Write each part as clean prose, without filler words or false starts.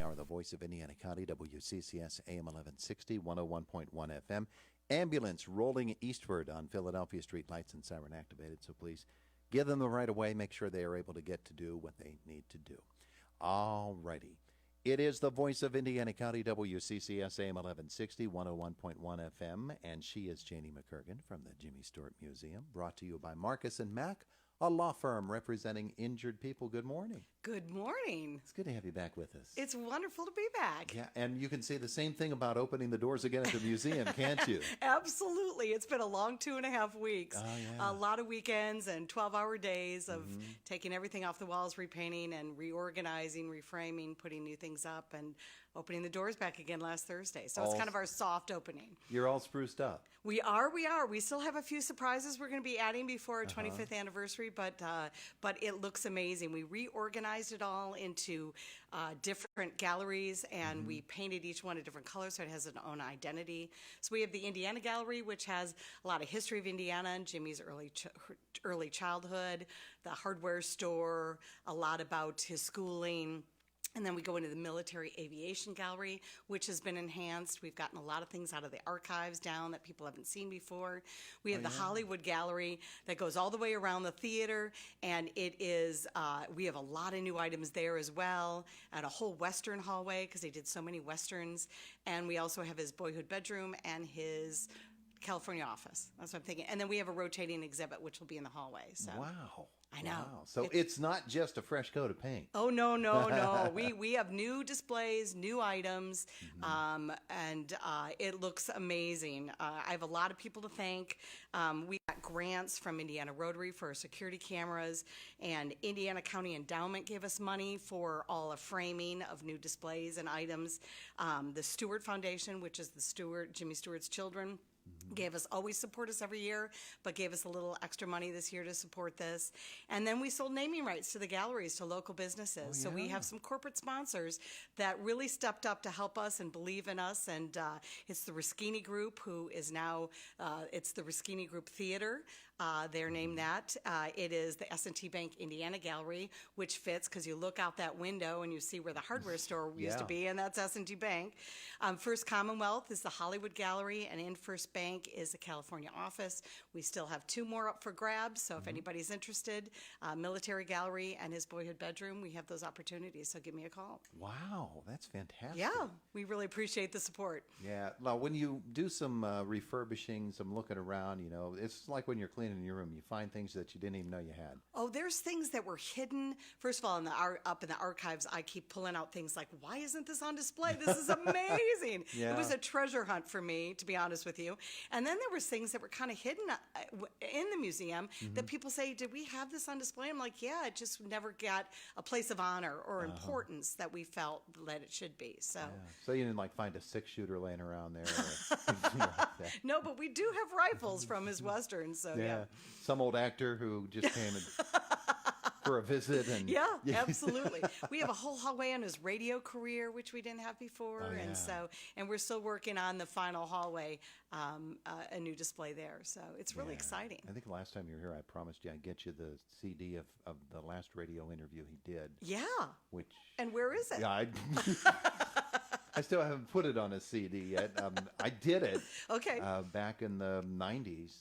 hour, the voice of Indiana County, WCCS AM 1160, 101.1 FM. Ambulance rolling eastward on Philadelphia Street, lights and siren activated. So please give them the right of way. Make sure they are able to get to do what they need to do. All righty. It is the voice of Indiana County, WCCS AM 1160, 101.1 FM. And she is Janie McKirgan from the Jimmy Stewart Museum, brought to you by Marcus and Mack, a law firm representing injured people. Good morning. Good morning. It's good to have you back with us. It's wonderful to be back. Yeah, and you can say the same thing about opening the doors again at the museum, can't you? Absolutely. It's been a long 2.5 weeks. Oh, yeah. A lot of weekends and 12-hour days of taking everything off the walls, repainting and reorganizing, reframing, putting new things up, and opening the doors back again last Thursday. So it's kind of our soft opening. You're all spruced up. We are. We still have a few surprises we're going to be adding before our 25th anniversary, but it looks amazing. We reorganized it all into different galleries, and we painted each one a different color so it has its own identity. So we have the Indiana Gallery, which has a lot of history of Indiana and Jimmy's early childhood, the hardware store, a lot about his schooling. And then we go into the Military Aviation Gallery, which has been enhanced. We've gotten a lot of things out of the archives down that people haven't seen before. We have the Hollywood Gallery that goes all the way around the theater, and it is, we have a lot of new items there as well, and a whole Western hallway because they did so many Westerns. And we also have his boyhood bedroom and his California office. That's what I'm thinking. And then we have a rotating exhibit, which will be in the hallway. So. Wow. I know. Wow. So it's not just a fresh coat of paint. Oh, no. We have new displays, new items, and it looks amazing. I have a lot of people to thank. We got grants from Indiana Rotary for security cameras, and Indiana County Endowment gave us money for all the framing of new displays and items. The Stewart Foundation, which is Jimmy Stewart's children, always support us every year, but gave us a little extra money this year to support this. And then we sold naming rights to the galleries to local businesses. Oh, yeah. So we have some corporate sponsors that really stepped up to help us and believe in us. And it's the Ruskini Group, who is now, it's the Ruskini Group Theater. They're named that. It is the S&T Bank Indiana Gallery, which fits because you look out that window and you see where the hardware store used to be, and that's S&T Bank. First Commonwealth is the Hollywood Gallery, and in First Bank is the California office. We still have 2 more up for grabs, so if anybody's interested, Military Gallery and his boyhood bedroom, we have those opportunities, so give me a call. Wow, that's fantastic. Yeah, we really appreciate the support. Yeah, well, when you do some refurbishing, some looking around, it's like when you're cleaning your room, you find things that you didn't even know you had. Oh, there's things that were hidden. First of all, up in the archives, I keep pulling out things like, why isn't this on display? This is amazing. Yeah. It was a treasure hunt for me, to be honest with you. And then there was things that were kind of hidden in the museum that people say, did we have this on display? I'm like, yeah, it just never got a place of honor or importance that we felt that it should be. So, So you didn't find a 6-shooter laying around there? Or something like that. No, but we do have rifles from his Westerns. So yeah. Some old actor who just came for a visit. And yeah, absolutely. We have a whole hallway on his radio career, which we didn't have before. And we're still working on the final hallway, a new display there. So it's really exciting. I think the last time you were here, I promised you I'd get you the CD of the last radio interview he did. Yeah. Which. And where is it? Yeah, I still haven't put it on a CD yet. I did it. Okay. Back in the 90s.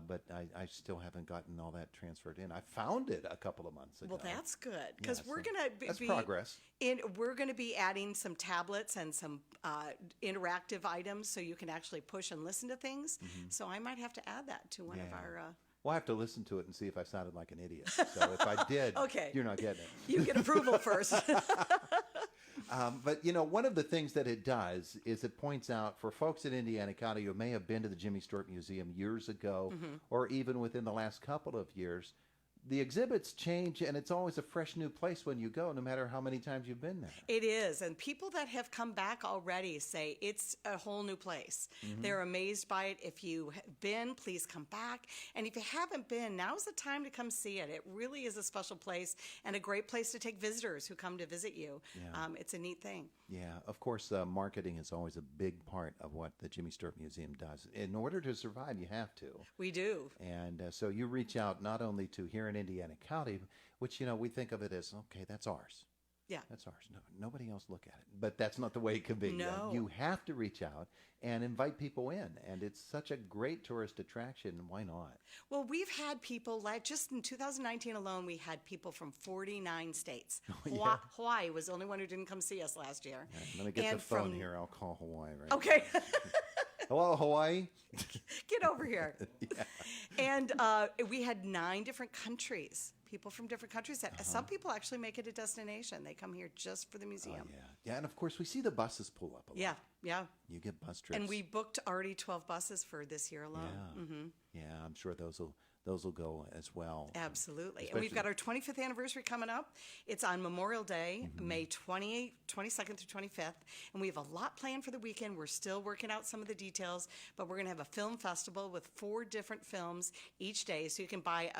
But I still haven't gotten all that transferred in. I found it a couple of months ago. Well, that's good because we're going to that's progress. We're going to be adding some tablets and some interactive items so you can actually push and listen to things. So I might have to add that to one of our. Well, I have to listen to it and see if I sounded like an idiot. So if I did, you're not getting it. You get approval first. But, one of the things that it does is it points out for folks in Indiana County who may have been to the Jimmy Stewart Museum years ago or even within the last couple of years, the exhibits change, and it's always a fresh new place when you go, no matter how many times you've been there. It is, and people that have come back already say it's a whole new place. They're amazed by it. If you've been, please come back. And if you haven't been, now's the time to come see it. It really is a special place and a great place to take visitors who come to visit you. Yeah. It's a neat thing. Yeah, of course, marketing is always a big part of what the Jimmy Stewart Museum does. In order to survive, you have to. We do. And so you reach out not only to here in Indiana County, which, we think of it as, okay, that's ours. Yeah. That's ours. No, nobody else look at it. But that's not the way it could be. No. You have to reach out and invite people in. And it's such a great tourist attraction. Why not? Well, we've had people, just in 2019 alone, we had people from 49 states. Yeah. Hawaii was the only one who didn't come see us last year. Let me get And the phone from- here. I'll call Hawaii right Okay. Hello, Hawaii. Get over here. Yeah. And we had 9 different countries, people from different countries. That Some people actually make it a destination. They come here just for the museum. Yeah. Yeah, and of course, we see the buses pull up a lot. Yeah, yeah. You get bus trips. And we booked already 12 buses for this year alone. Yeah. Mm-hmm. Yeah, I'm sure those will go as well. Absolutely. And Especially- we've got our 25th anniversary coming up. It's on Memorial Day, May 22nd through 25th. And we have a lot planned for the weekend. We're still working out some of the details, but we're going to have a film festival with 4 different films each day. So you can buy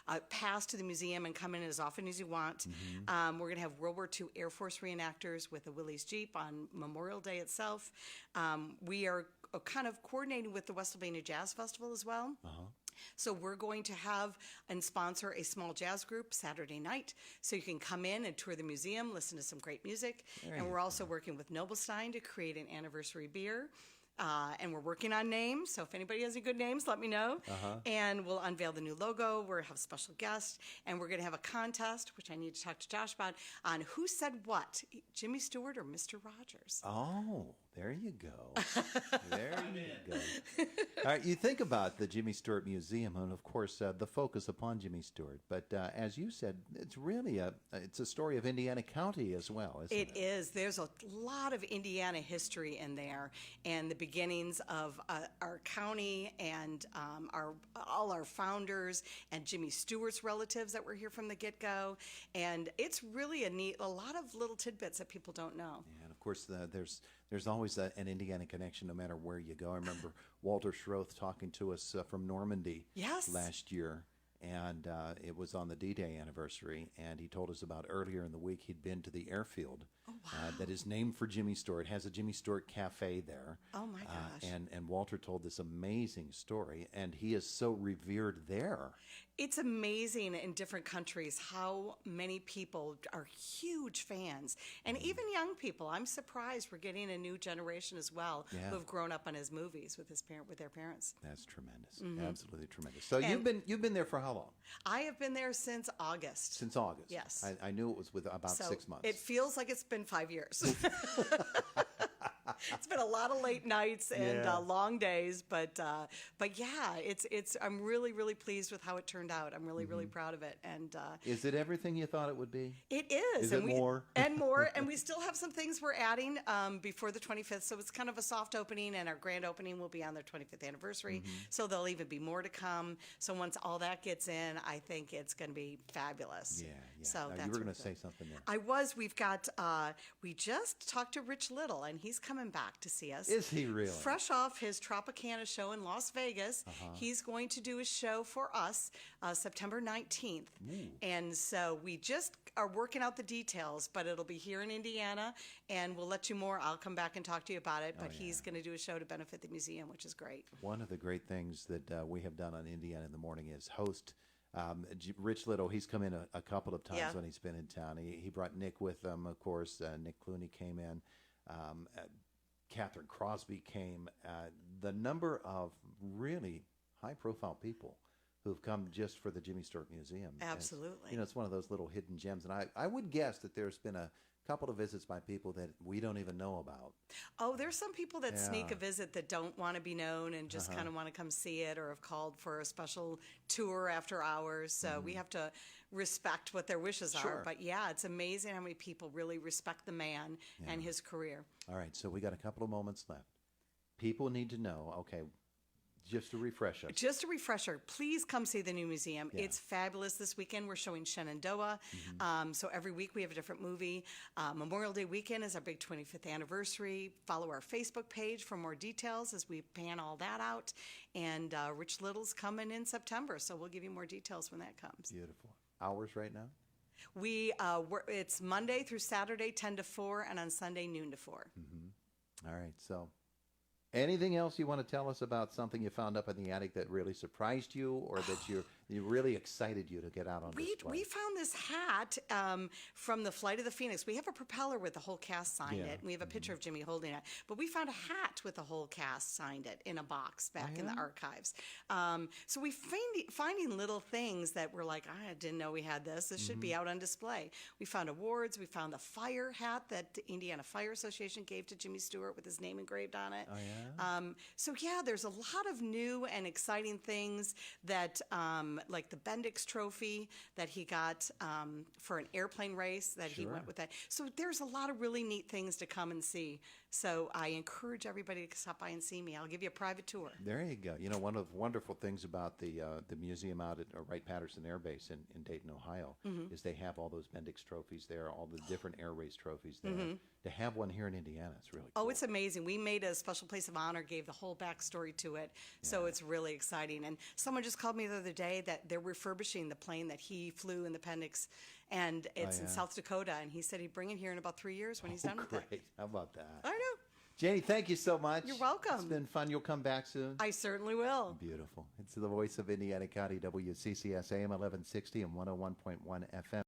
a pass to the museum and come in as often as you want. We're going to have World War II Air Force reenactors with a Willys Jeep on Memorial Day itself. We are kind of coordinating with the West Albania Jazz Festival as well. So we're going to have and sponsor a small jazz group Saturday night, so you can come in and tour the museum, listen to some great music. And we're also working with Nobelstein to create an anniversary beer. And we're working on names, so if anybody has any good names, let me know. And we'll unveil the new logo. We'll have special guests, and we're going to have a contest, which I need to talk to Josh about, on who said what, Jimmy Stewart or Mr. Rogers. Oh, there you go. There you go. All right, you think about the Jimmy Stewart Museum, and of course the focus upon Jimmy Stewart. But as you said, it's really it's a story of Indiana County as well, isn't it? It is. There's a lot of Indiana history in there, and the beginnings of our county and all our founders and Jimmy Stewart's relatives that were here from the get-go. And it's really a lot of little tidbits that people don't know. Yeah, and of course there's always an Indiana connection no matter where you go. I remember Walter Schroth talking to us from Normandy Yes. last year. And it was on the D-Day anniversary, and he told us about earlier in the week he'd been to the airfield that is named for Jimmy Stewart. It has a Jimmy Stewart cafe there. Oh, my gosh. And Walter told this amazing story, and he is so revered there. It's amazing in different countries how many people are huge fans, and even young people. I'm surprised we're getting a new generation as well Yeah. who have grown up on his movies with their parents. That's tremendous, absolutely tremendous. So you've been there for how long? I have been there since August. Since August. Yes. I knew it was with about So 6 months. It feels like it's been 5 years. It's been a lot of late nights and Yeah. long days, but yeah, it's. I'm really pleased with how it turned out. I'm really proud of it, and Is it everything you thought it would be? it is. Is and it more? and more, and we still have some things we're adding before the 25th. So it's kind of a soft opening, and our grand opening will be on their 25th anniversary. So there'll even be more to come. So once all that gets in, I think it's going to be fabulous. Yeah. So Now, that's you were what going to we're say something there. I was. We've got. We just talked to Rich Little, and he's coming back to see us. Is he really? Fresh off his Tropicana show in Las Vegas, he's going to do a show for us September 19th. And so we just are working out the details, but it'll be here in Indiana, and we'll let you more. I'll come back and talk to you about it, but he's going to do a show to benefit the museum, which is great. One of the great things that we have done on Indiana in the Morning is host Rich Little. He's come in a couple of times Yeah. when he's been in town. He brought Nick with him, of course. Nick Clooney came in. Catherine Crosby came. The number of really high-profile people who've come just for the Jimmy Stewart Museum. Absolutely. It's one of those little hidden gems. And I would guess that there's been a couple of visits by people that we don't even know about. Oh, there's some people that sneak Yeah. a visit that don't want to be known and just kind of want to come see it, or have called for a special tour after hours. So we have to respect what their wishes Sure. are. But yeah, it's amazing how many people really respect the man and his career. All right, so we got a couple of moments left. People need to know, okay, just to refresh us. Just a refresher, please come see the new museum. It's fabulous. This weekend we're showing Shenandoah. So every week we have a different movie. Memorial Day weekend is our big 25th anniversary. Follow our Facebook page for more details as we pan all that out. And Rich Little's coming in September, so we'll give you more details when that comes. Beautiful. Hours right now? It's Monday through Saturday, 10 to 4, and on Sunday, noon to 4. All right, so anything else you want to tell us about something you found up in the attic that really surprised you, or It really excited you to get out on display. We found this hat from the Flight of the Phoenix. We have a propeller with the whole cast signed it, and we have a picture of Jimmy holding it. But we found a hat with the whole cast signed it in a box back in the archives. So we finding little things that we're like, I didn't know we had this. This should be out on display. We found awards. We found the fire hat that the Indiana Fire Association gave to Jimmy Stewart with his name engraved on it. Oh, yeah? So yeah, there's a lot of new and exciting things that, like the Bendix Trophy that he got for an airplane race that he went with that. So there's a lot of really neat things to come and see. So I encourage everybody to stop by and see me. I'll give you a private tour. There you go. You know, one of the wonderful things about the museum out at Wright-Patterson Air Base in Dayton, Ohio, is they have all those Bendix trophies there, all the different air race trophies there. To have one here in Indiana, it's really cool. Oh, it's amazing. We made a special place of honor, gave the whole backstory to it. So it's really exciting. And someone just called me the other day that they're refurbishing the plane that he flew in the Appendix, and it's in South Dakota. And he said he'd bring it here in about 3 years when he's done with it. Great. How about that? I know. Janie, thank you so much. You're welcome. It's been fun. You'll come back soon. I certainly will. Beautiful. It's the voice of Indiana County, WCCS AM 1160 and 101.1 FM.